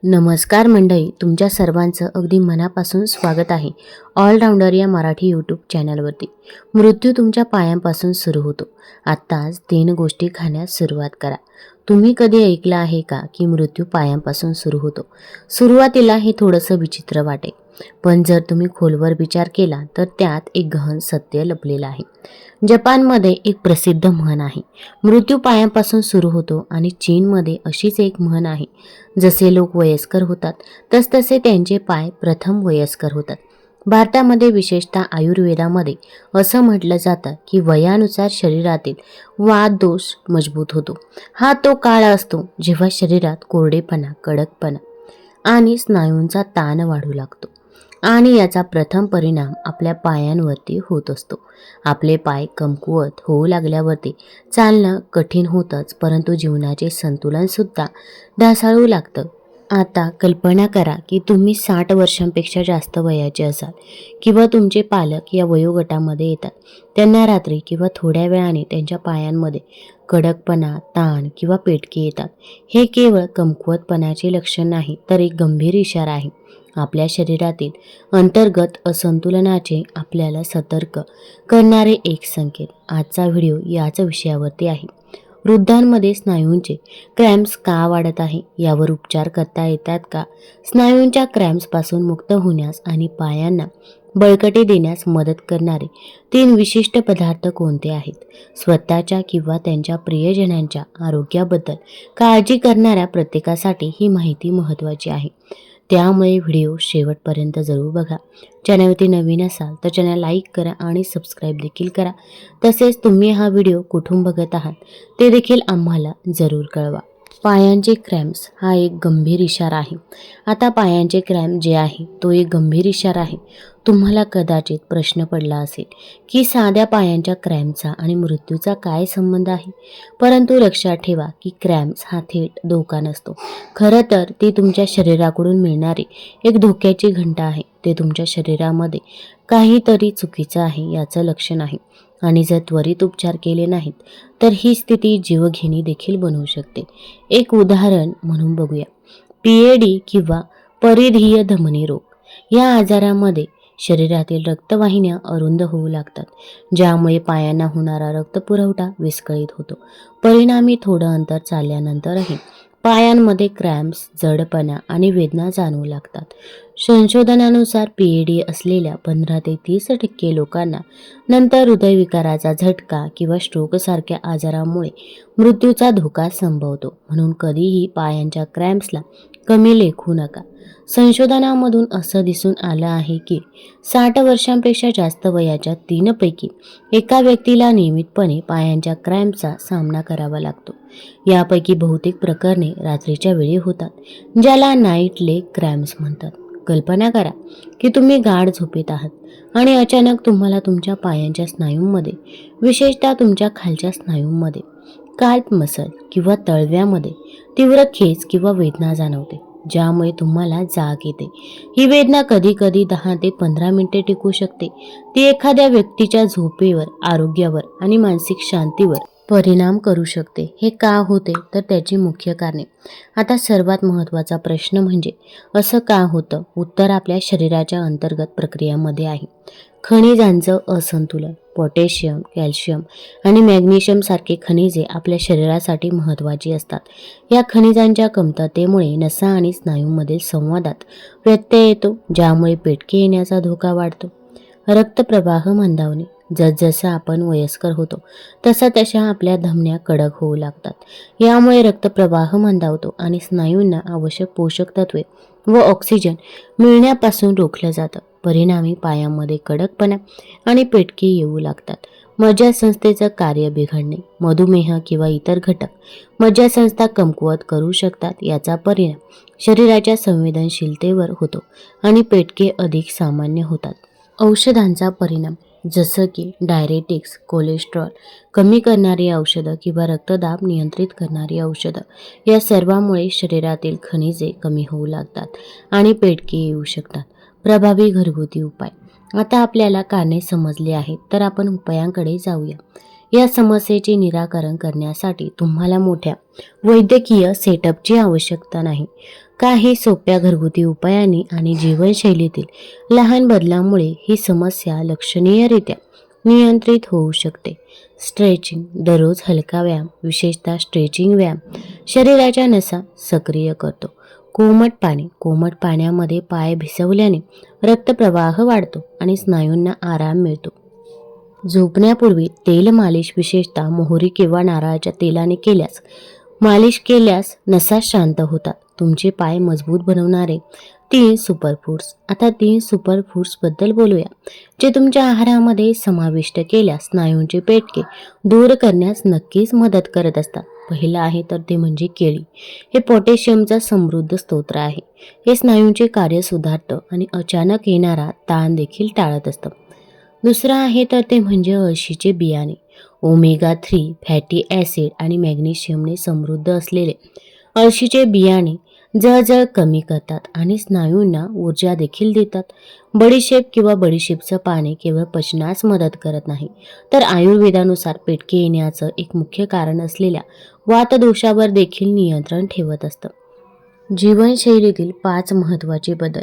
नमस्कार मंडळी, तुमच्या सर्वांचं अगदी मनापासून स्वागत आहे ऑलराऊंडर या मराठी यूट्यूब चॅनलवरती. मृत्यू तुमच्या पायांपासून सुरू होतो. आत्ताच 3 गोष्टी खाण्यास सुरुवात करा. तुम्ही कधी ऐकलं आहे का की मृत्यू पायांपासून सुरू होतो? सुरुवातीला हे थोडंसं विचित्र वाटेल, पण जर तुम्ही खोलवर विचार केला तर त्यात एक गहन सत्य लपलेलं आहे. जपानमध्ये एक प्रसिद्ध म्हण आहे, मृत्यू पायांपासून सुरू होतो. आणि चीनमध्ये अशीच एक म्हण आहे, जसे लोक वयस्कर होतात तसतसे त्यांचे पाय प्रथम वयस्कर होतात. भारतामध्ये विशेषतः आयुर्वेदामध्ये असं म्हटलं जातं की वयानुसार शरीरातील वात दोष मजबूत होतो. हा तो काळ असतो जेव्हा शरीरात कोरडेपणा, कडकपणा आणि स्नायूंचा ताण वाढू लागतो. आणि याचा प्रथम परिणाम आपल्या पायांवरती होत असतो. आपले पाय कमकुवत होऊ लागल्यावरती चालणं कठीण होतंच, परंतु जीवनाचे संतुलन सुद्धा ढासळू लागतं. आता कल्पना करा की तुम्ही 60 वर्षांपेक्षा जास्त वयाचे असाल किंवा तुमचे पालक या वयोगटामध्ये येतात. त्यांना रात्री किंवा थोड्या वेळाने त्यांच्या पायांमध्ये कडकपणा, ताण किंवा पेटके येतात. हे केवळ कमकुवतपणाचे लक्षण नाही, तर एक गंभीर इशारा आहे. आपल्या शरीरातील अंतर्गत असंतुलनाचे आपल्याला सतर्क करणारे एक संकेत. आजचा व्हिडिओ याच विषयावरती आहे. वृद्धांमध्ये स्नायूंचे क्रॅम्प्स का वाढत आहे, यावर उपचार करता येतात का? स्नायूंच्या क्रॅम्प्सपासून मुक्त होण्यास आणि पायांना बळकटी देण्यास मदत करणारे 3 विशिष्ट पदार्थ कोणते आहेत? स्वतःच्या किंवा त्यांच्या प्रियजनांच्या आरोग्याबद्दल काळजी करणाऱ्या प्रत्येकासाठी ही माहिती महत्त्वाची आहे. त्यामुळे व्हिडिओ शेवटपर्यंत जरूर बघा. चॅनलवरती नवीन असाल तर चॅनल लाईक करा आणि सबस्क्राईब देखील करा. तसेच तुम्ही हा व्हिडिओ कुठून बघत आहात ते देखील आम्हाला जरूर कळवा. पायांचे क्रॅम्प्स हा एक गंभीर इशारा आहे. आता पायांचे क्रॅम्प जे आहे तो एक गंभीर इशारा आहे. तुम्हाला कदाचित प्रश्न पडला असेल की साध्या पायांच्या क्रॅम्पचा आणि मृत्यूचा काय संबंध आहे? परंतु लक्षात ठेवा की क्रॅम्प्स हा थेट धोका नसतो. खरं तर ती तुमच्या शरीराकडून मिळणारी एक धोक्याची घंटा आहे. ते तुमच्या शरीरामध्ये काहीतरी चुकीचं आहे याचं लक्षण आहे. आणि जर त्वरित उपचार केले नाहीत तर ही स्थिती जीवघेणी देखील बनवू शकते. एक उदाहरण म्हणून बघूया. पीएडी किंवा परिधीय धमनी रोग. या आजारामध्ये शरीरातील रक्तवाहिन्या अरुंद होऊ लागतात, ज्यामुळे पायांना होणारा रक्तपुरवठा विस्कळीत होतो. परिणामी थोडं अंतर चालल्यानंतरही पायांमध्ये क्रॅम्प्स, जडपणा आणि वेदना जाणवू लागतात. संशोधनानुसार पीएडी असलेल्या 15 ते 30% लोकांना नंतर हृदयविकाराचा झटका किंवा स्ट्रोकसारख्या आजारामुळे मृत्यूचा धोका संभवतो. म्हणून कधीही पायांच्या क्रॅम्प्सला कमी लेखू नका. संशोधनामधून असं दिसून आलं आहे की 60 वर्षांपेक्षा जास्त वयाच्या 3 पैकी एका व्यक्तीला नियमितपणे पायांच्या क्रॅम्पचा सामना करावा लागतो. यापैकी बहुतेक प्रकरणे रात्रीच्या वेळी होतात, ज्याला नाईट लेग क्रॅम्प्स म्हणतात. कल्पना करा की तुम्ही गाढ झोपेत आहात आणि अचानक तुम्हाला तुमच्या पायांच्या स्नायूंमध्ये, विशेषतः तुमच्या खालच्या स्नायूंमध्ये, काल्प मसल किंवा तळव्यामध्ये तीव्र खेच किंवा वेदना जाणवते, ज्यामुळे तुम्हाला जाग येते. ही वेदना कधी कधी 10 ते 15 मिनिटे टिकू शकते. ती एखाद्या व्यक्तीच्या झोपेवर, आरोग्यावर आणि मानसिक शांतीवर परिणाम करू शकते. हे का होते तर त्याची मुख्य कारणे. आता सर्वात महत्त्वाचा प्रश्न म्हणजे असं का होतं? उत्तर आपल्या शरीराच्या अंतर्गत प्रक्रियामध्ये आहे. खनिजांचं असंतुलन. पोटॅशियम, कॅल्शियम आणि मॅग्नेशियम सारखे खनिजे आपल्या शरीरासाठी महत्त्वाची असतात. या खनिजांच्या कमतरतेमुळे नसा आणि स्नायूंमधील संवादात व्यत्यय येतो, ज्यामुळे पेटके येण्याचा धोका वाढतो. रक्तप्रवाह मंदावणे. जसजसं आपण वयस्कर होतो तशा आपल्या धमन्या कडक होऊ लागतात. यामुळे रक्तप्रवाह मंदावतो आणि स्नायूंना आवश्यक पोषक तत्वे व ऑक्सिजन मिळण्यापासून रोखलं जातं. परिणामी पायांमध्ये कडकपणा आणि पेटके येऊ लागतात. मज्जासंस्थेचं कार्य बिघडणे. मधुमेह किंवा इतर घटक मज्जासंस्था कमकुवत करू शकतात. याचा परिणाम शरीराच्या संवेदनशीलतेवर होतो आणि पेटके अधिक सामान्य होतात. औषधांचा परिणाम, जसं की डायरेटिक्स, कोलेस्ट्रॉल कमी करणारी औषधं किंवा रक्तदाब नियंत्रित करणारी औषधं, या सर्वांमुळे शरीरातील खनिजे कमी होऊ लागतात आणि पेटके येऊ शकतात. प्रभावी घरगुती उपाय. आता आपल्याला कारणे समजली आहेत, तर आपण उपायांकडे जाऊया. या समस्येचे निराकरण करण्यासाठी तुम्हाला मोठ्या वैद्यकीय सेटअपची आवश्यकता नाही. काही सोप्या घरगुती उपायांनी आणि जीवनशैलीतील लहान बदलामुळे ही समस्या लक्षणीयरित्या नियंत्रित होऊ शकते. स्ट्रेचिंग. दररोज हलका व्यायाम, विशेषतः स्ट्रेचिंग व्यायाम शरीराच्या नसा सक्रिय करतो. कोमट पाणी. कोमट पाण्यामध्ये पाय भिजवल्याने रक्तप्रवाह वाढतो आणि स्नायूंना आराम मिळतो. झोपण्यापूर्वी तेल मालिश, विशेषतः मोहरी किंवा नारळाच्या तेलाने मालिश केल्यास नसा शांत होतात. तुमचे पाय मजबूत बनवणारे 3 सुपरफूड्स. आता 3 सुपरफूड्स बद्दल बोलूया, जे तुमच्या आहारामध्ये समाविष्ट केल्यास स्नायूंचे पेटके दूर करण्यास नक्कीच मदत करत असतात. पहिलं आहे तर ते म्हणजे केळी. हे पोटॅशियमचा समृद्ध स्रोत आहे. हे स्नायूंचे कार्य सुधारतं आणि अचानक येणारा ताण देखील टाळत असतं. दुसरं आहे तर ते म्हणजे अळशीचे बियाणे. ओमेगा 3 फॅटी ॲसिड आणि मॅग्नेशियमने समृद्ध असलेले अळशीचे बियाणे जळजळ कमी करतात आणि स्नायूंना ऊर्जा देखील देतात. बडीशेप किंवा बडीशेपचं पाने केवळ पचनास मदत करत नाही, तर आयुर्वेदानुसार पेटके येण्याचं एक मुख्य कारण असलेल्या वातदोषावर देखील नियंत्रण ठेवत असतं. जीवनशैलीतील 5 महत्त्वाचे बदल.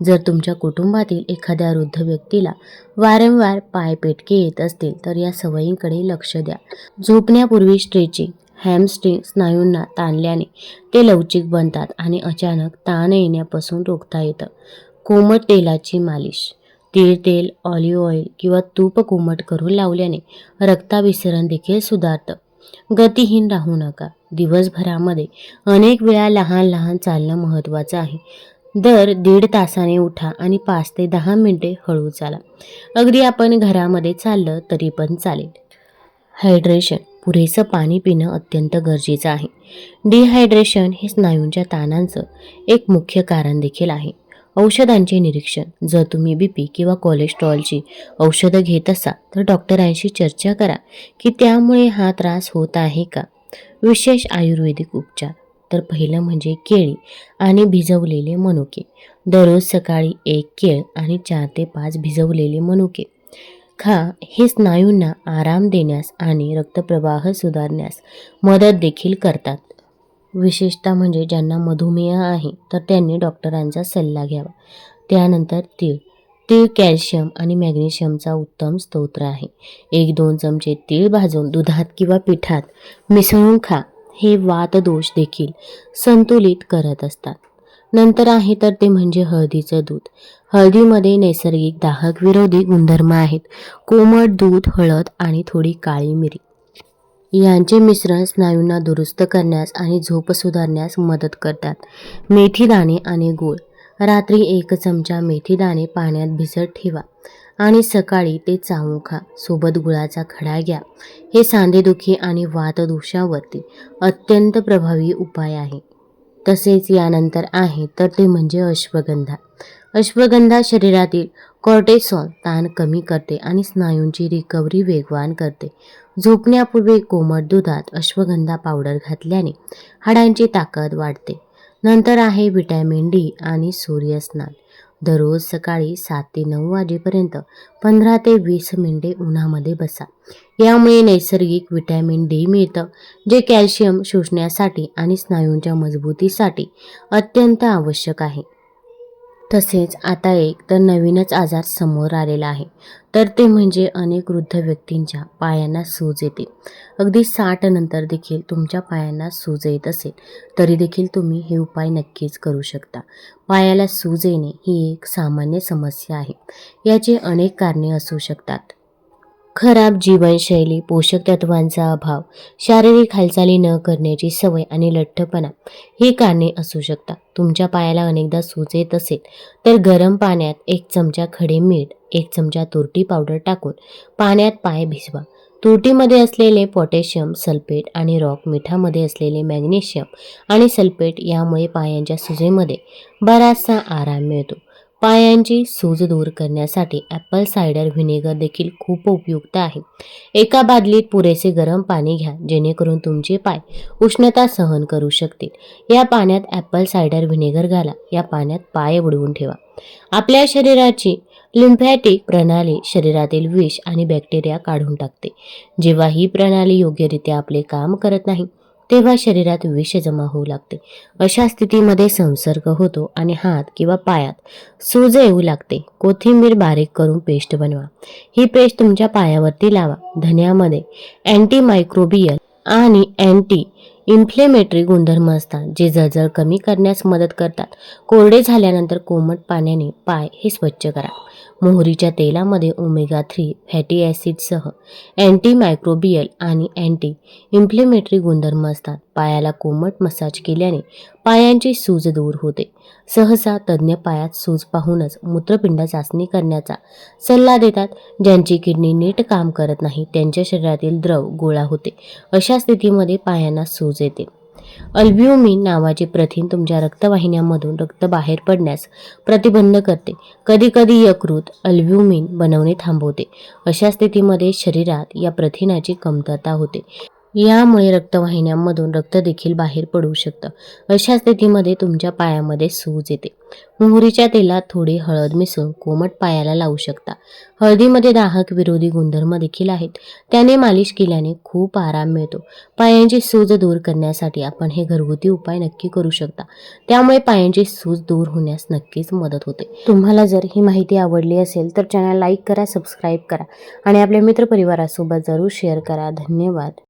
जर तुमच्या कुटुंबातील एखाद्या वृद्ध व्यक्तीला वारंवार पायपेटके येत असतील तर या सवयींकडे लक्ष द्या. झोपण्यापूर्वी स्ट्रेचिंग. हॅमस्ट्रिंग स्नायूंना ताणल्याने ते लवचिक बनतात आणि अचानक ताण येण्यापासून रोखता येतं. कोमट तेलाची मालिश. तीळ तेल, ऑलिव्ह ऑइल किंवा तूप कोमट करून लावल्याने रक्ताभिसरण देखील सुधारतं. गतिहीन राहू नका. दिवसभरामध्ये अनेक वेळा लहान लहान चालणं महत्त्वाचं आहे. दर 1.5 तासाने उठा आणि 5 ते 10 मिनिटे हळू चाला. अगदी आपण घरामध्ये चाललं तरी पण चालेल. हायड्रेशन. पुरेसं पाणी पिणं अत्यंत गरजेचं आहे. डिहायड्रेशन हे स्नायूंच्या ताणांचं एक मुख्य कारण देखील आहे. औषधांचे निरीक्षण. जर तुम्ही BP किंवा कोलेस्ट्रॉलची औषधं घेत असाल तर डॉक्टरांशी चर्चा करा की त्यामुळे हा त्रास होत आहे का. विशेष आयुर्वेदिक उपचार. तर पहिलं म्हणजे केळी आणि भिजवलेले मनुके. दररोज सकाळी 1 केळ आणि 4 ते 5 भिजवलेले मनुके खा. हे स्नायूंना आराम देण्यास आणि रक्तप्रवाह सुधारण्यास मदत देखील करतात. विशेषतः म्हणजे ज्यांना मधुमेह आहे तर त्यांनी डॉक्टरांचा सल्ला घ्यावा. त्यानंतर तीळ. तीळ कॅल्शियम आणि मॅग्नेशियमचा उत्तम स्रोत आहे. 1-2 चमचे तीळ भाजून दुधात किंवा पिठात मिसळून खा. हे वातदोष देखील संतुलित करत असतात. नंतर आहे तर ते म्हणजे हळदीचं दूध. हळदीमध्ये नैसर्गिक दाहक विरोधी गुणधर्म आहेत. कोमट दूध, हळद आणि थोडी काळी मिरी यांचे मिश्रण स्नायूंना दुरुस्त करण्यास आणि झोप सुधारण्यास मदत करतात. मेथी दाणे आणि गूळ. रात्री 1 चमचा मेथी दाणे पाण्यात भिजत ठेवा आणि सकाळी ते चावून खा. सोबत गुळाचा खडा घ्या. हे सांधेदुखी आणि वातदोषावरती अत्यंत प्रभावी उपाय आहे. तसेच यानंतर आहे तर ते म्हणजे अश्वगंधा. अश्वगंधा शरीरातील कॉर्टिसॉल ताण कमी करते आणि स्नायूंची रिकव्हरी वेगवान करते. झोपण्यापूर्वी कोमट दुधात अश्वगंधा पावडर घातल्याने हाडांची ताकद वाढते. नंतर आहे व्हिटॅमिन D आणि सूर्यस्नान. दररोज सकाळी 7 ते 9 वाजेपर्यंत 15 ते 20 मिनिटे उन्हामध्ये बसा. यामुळे नैसर्गिक व्हिटॅमिन D मिळतं, जे कॅल्शियम शोषण्यासाठी आणि स्नायूंच्या मजबूतीसाठी अत्यंत आवश्यक आहे. तसेच आता एक तर नवीनच आजार समोर आलेला आहे, तर ते म्हणजे अनेक वृद्ध व्यक्तींच्या पायांना सूज येते. अगदी 60 नंतर देखील तुमच्या पायांना सूज येत असेल तरी देखील तुम्ही हे उपाय नक्कीच करू शकता. पायाला सूज येणे ही एक सामान्य समस्या आहे. याची अनेक कारणे असू शकतात. खराब जीवनशैली, पोषक तत्वांचा अभाव, शारीरिक हालचाली न करण्याची सवय आणि लठ्ठपणा ही कारणे असू शकतात. तुमच्या पायाला अनेकदा सूज येत असेल तर गरम पाण्यात 1 चमचा खडे मीठ, 1 चमचा तुरटी पावडर टाकून पाण्यात पाय भिजवा. तुरटीमध्ये असलेले पोटॅशियम सल्फेट आणि रॉक मिठामध्ये असलेले मॅग्नेशियम आणि सल्फेट यामुळे पायांच्या सुजेमध्ये बराचसा आराम मिळतो. पायांची सूज दूर करण्यासाठी ॲपल सायडर व्हिनेगर देखील खूप उपयुक्त आहे. एका बादलीत पुरेसे गरम पाणी घ्या, जेणेकरून तुमचे पाय उष्णता सहन करू शकतील. या पाण्यात ॲपल सायडर व्हिनेगर घाला. या पाण्यात पाय बुडवून ठेवा. आपल्या शरीराची लिम्फॅटिक प्रणाली शरीरातील विष आणि बॅक्टेरिया काढून टाकते. जेव्हा ही प्रणाली योग्यरित्या आपले काम करत नाही तेव्हा शरीरात विष जमा होऊ लागते. अशा स्थितीमध्ये संसर्ग होतो आणि हात किंवा पायात सूज येऊ लागते. कोथिंबीर बारीक करून पेस्ट बनवा. ही पेस्ट तुमच्या पायावरती लावा. धन्यामध्ये अँटीमायक्रोबियल आणि अँटी इन्फ्लेमेटरी गुणधर्म असतात जे जळजळ कमी करण्यास मदत करतात. कोरडे झाल्यानंतर कोमट पाण्याने पाय हे स्वच्छ करा. मोहरीच्या तेलामध्ये ओमेगा 3 फॅटी ॲसिडसह अँटीमायक्रोबियल आणि अँटी इन्फ्लेमेटरी गुणधर्म असतात. पायाला कोमट मसाज केल्याने पायांची सूज दूर होते. सहसा तज्ज्ञ पायात सूज पाहूनच मूत्रपिंड चाचणी करण्याचा सल्ला देतात. ज्यांची किडनी नीट काम करत नाही त्यांच्या शरीरातील द्रव गोळा होते. अशा स्थितीमध्ये पायांना सूज येते. अल्ब्युमिन नावाचे प्रथिन तुमच्या रक्तवाहिन्यांमधून रक्त बाहेर पडण्यास प्रतिबंध करते. कधीकधी यकृत अल्ब्युमिन बनवणे थांबवते. अशा स्थितीमध्ये शरीरात या प्रथिनाची कमतरता होते. यामुळे रक्तवाहिन्यांमधून रक्त देखील बाहेर पडू शकतं. अशा स्थितीमध्ये तुमच्या पायामध्ये सूज येते. मोहरीच्या तेलात थोडी हळद मिसळून कोमट पायाला लावू शकता. हळदीमध्ये दाहक विरोधी गुणधर्म देखील आहेत. त्याने मालिश केल्याने खूप आराम मिळतो. पायांची सूज दूर करण्यासाठी आपण हे घरगुती उपाय नक्की करू शकता. त्यामुळे पायांची सूज दूर होण्यास नक्कीच मदत होते. तुम्हाला जर ही माहिती आवडली असेल तर चॅनल लाईक करा, सबस्क्राईब करा आणि आपल्या मित्रपरिवारासोबत जरूर शेअर करा. धन्यवाद.